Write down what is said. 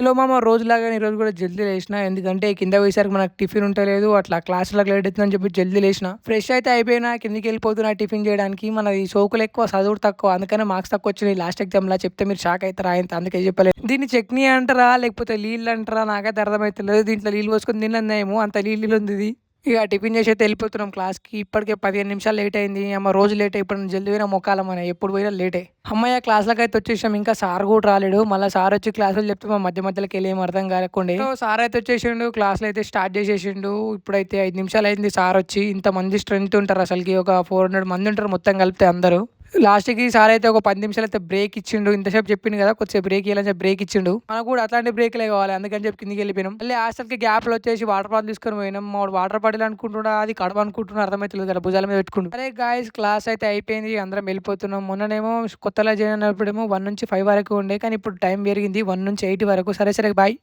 Hello మామ రోజులాగానే ఈరోజు కూడా జల్దీ లేసిన. ఎందుకంటే కింద పోయేసరికి మనకు టిఫిన్ ఉంటలేదు. అట్లా క్లాస్‌లకు లేట్ అయితుందని చెప్పి జల్దీ లేసిన. ఫ్రెష్ అయితే అయిపోయినా కిందకెళ్ళిపోతున్నా టిఫిన్ చేయడానికి. మనది సోకులెక్కువ, చదువుడు తక్కువ. అందుకనే మార్క్స్ తక్కువొచ్చినాయి లాస్ట్ ఎగ్జామ్‌ల. చెప్తే మీరు షాక్ అయితారా అందుకే చెప్పలే. దీన్ని చట్నీ అంటారా? లేకపోతే నీళ్ళంటారా? నాకైతే అర్థమైతలేదు. దీంట్లో నీళ్ళు పోసుకొని తిన్నది నయము. అంత నీళ్ళు నీళ్ళు ఉంది ఇది. ఇక టిఫిన్ చేసి అయితే వెళ్ళిపోతున్నాం క్లాస్‌కి. ఇప్పటికే 15 నిమిషాలు లేట్ అయింది. అమ్మ రోజు లేటే ఇప్పుడు జల్దీ పోయినా మొక్కాలమ్మా ఎప్పుడు పోయినా లేటే. హమ్మయ్య! క్లాస్‌లకైతే వచ్చేసాం. ఇంకా సార్ కూడా రాలేడు. మళ్ళా సార్ వచ్చి క్లాసులు చెప్తే మా మధ్య మధ్యలోకెళ్ళి ఏం అర్థం కాకుండే. సో, సార్ అయితే వచ్చేసిండు. క్లాస్‌లు అయితే స్టార్ట్ చేసేసిండు. ఇప్పుడైతే 5 నిమిషాలు అయింది సార్ వచ్చి. ఇంతమంది స్ట్రెంత్ ఉంటారు అసలుకి. ఒక 400 మంది ఉంటారు మొత్తం కలిపితే అందరూ. లాస్ట్‌కి సార్ అయితే ఒక 10 నిమిషాలయితే బ్రేక్ ఇచ్చిండు. ఇంతసేపు చెప్పిండు కదా! కొద్దిసేపు బ్రేక్ ఇయ్యాలని చెప్పి బ్రేక్ ఇచ్చిండు. మనకు కూడా అట్లాంటి బ్రేకులే కావాలి. అందుకని చెప్పి కిందకెళ్ళిపోయినాం. మళ్ళీ హాస్టల్‌కి గ్యాప్‌లో వచ్చేసి వాటర్ బాటిల్ తీసుకొని పోయినాం. మావాడు వాటర్ బాటిల్ అనుకుంటున్నాడా, అది కడవ అనుకుంటున్నాడో అర్థమైతలేదు కదా! భుజాల మీద పెట్టుకుండు. సరే గాయ్స్ క్లాస్ అయితే అయిపోయింది. అందరం వెళ్ళిపోతున్నాం. మొన్ననేమో కొత్తలో జాయిన్ అయినప్పుడేమో 1 నుంచి 5 వరకు ఉండే. కానీ ఇప్పుడు టైం పెరిగింది 1 నుంచి 8 వరకు. సరే సరే బాయ్.